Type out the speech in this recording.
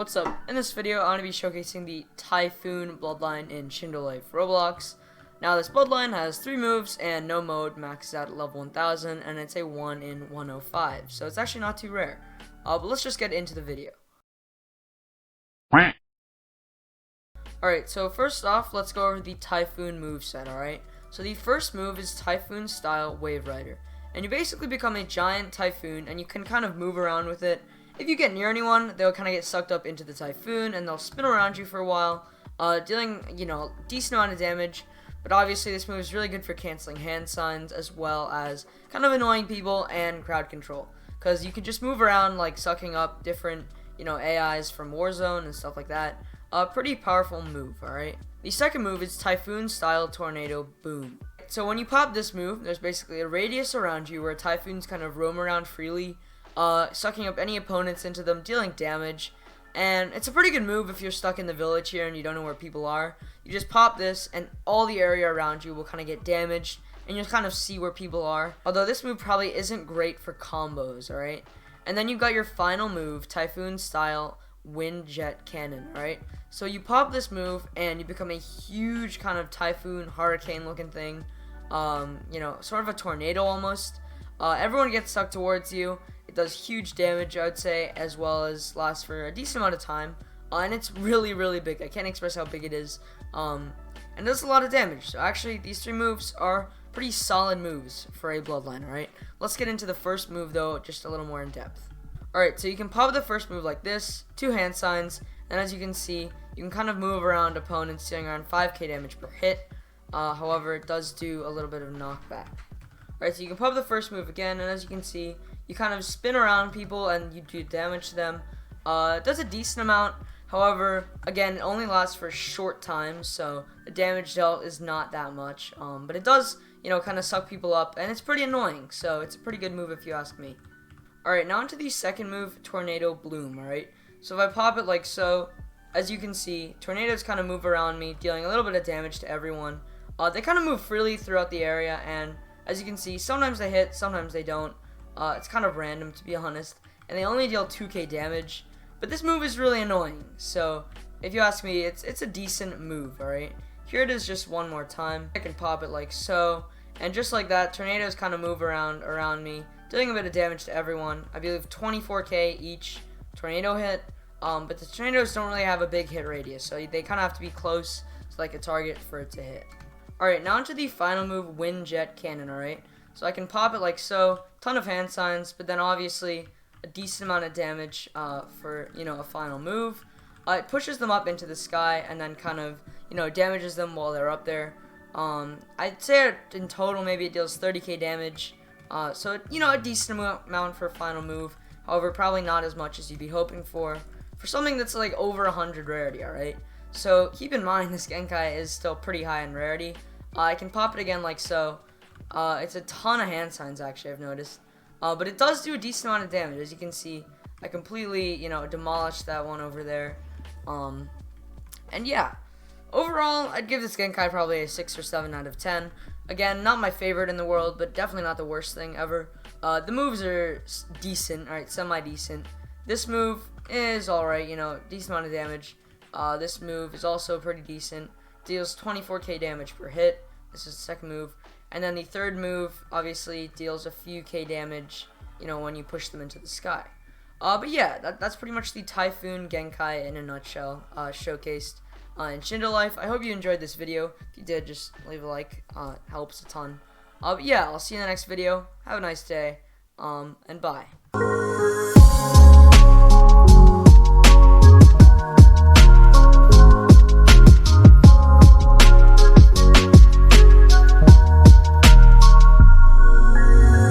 What's up? In this video, I'm going to be showcasing the Typhoon bloodline in SHINDO Life Roblox. Now, this bloodline has 3 moves and no mode, maxes out at level 1000, and it's a 1 in 105, so it's actually not too rare. But let's just get into the video. Alright, so first off, let's go over the Typhoon moveset, alright? So the first move is Typhoon style Wave Rider, and you basically become a giant Typhoon, and you can kind of move around with it. If you get near anyone, they'll kind of get sucked up into the Typhoon, and they'll spin around you for a while, dealing, a decent amount of damage. But obviously, this move is really good for canceling hand signs, as well as kind of annoying people and crowd control. Because you can just move around, like sucking up different, AIs from Warzone and stuff like that. A pretty powerful move, alright? The second move is Typhoon style Tornado Boom. So when you pop this move, there's basically a radius around you where Typhoons kind of roam around freely, sucking up any opponents into them, dealing damage. And it's a pretty good move if you're stuck in the village here and you don't know where people are. You just pop this and all the area around you will kind of get damaged, and you'll kind of see where people are. Although this move probably isn't great for combos, alright? And then you've got your final move, Typhoon style Wind Jet Cannon, alright? So you pop this move and you become a huge kind of Typhoon hurricane looking thing. Sort of a tornado almost. Everyone gets sucked towards you. It does huge damage, I would say, as well as lasts for a decent amount of time. And it's really, really big. I can't express how big it is. And does a lot of damage. So actually, these 3 moves are pretty solid moves for a bloodline, alright? Let's get into the first move, though, just a little more in depth. Alright, so you can pop the first move like this, 2 hand signs, and as you can see, you can kind of move around opponents, dealing around 5k damage per hit. However, it does do a little bit of knockback. Alright, so you can pop the first move again, and as you can see, you kind of spin around people and you do damage to them. It does a decent amount. However, again, it only lasts for a short time, so the damage dealt is not that much. But it does, kind of suck people up, and it's pretty annoying. So it's a pretty good move if you ask me. Alright, now onto the second move, Tornado Bloom, alright? So if I pop it like so, as you can see, tornadoes kind of move around me, dealing a little bit of damage to everyone. They kind of move freely throughout the area, and as you can see, sometimes they hit, sometimes they don't. It's kind of random, to be honest, and they only deal 2k damage. But this move is really annoying, so if you ask me, it's a decent move, alright? Here it is just one more time. I can pop it like so, and just like that, tornadoes kind of move around me, doing a bit of damage to everyone. I believe 24k each tornado hit, but the tornadoes don't really have a big hit radius, so they kind of have to be close to like a target for it to hit. Alright, now onto the final move, Wind Jet Cannon, alright? So I can pop it like so, ton of hand signs, but then obviously a decent amount of damage for, a final move. It pushes them up into the sky and then kind of, damages them while they're up there. I'd say in total maybe it deals 30k damage. So, a decent amount for a final move. However, probably not as much as you'd be hoping for something that's like over 100 rarity, alright? So keep in mind this Genkai is still pretty high in rarity. I can pop it again like so. It's a ton of hand signs, actually, I've noticed. But it does do a decent amount of damage. As you can see, I completely, demolished that one over there. And yeah, overall, I'd give this Genkai probably a 6 or 7 out of 10. Again, not my favorite in the world, but definitely not the worst thing ever. The moves are decent, alright, semi-decent. This move is alright, decent amount of damage. This move is also pretty decent. Deals 24k damage per hit. This is the second move. And then the third move, obviously, deals a few k damage, when you push them into the sky. But yeah, that's pretty much the Typhoon Genkai in a nutshell, showcased in SHINDO Life. I hope you enjoyed this video. If you did, just leave a like. It helps a ton. But yeah, I'll see you in the next video. Have a nice day, and bye.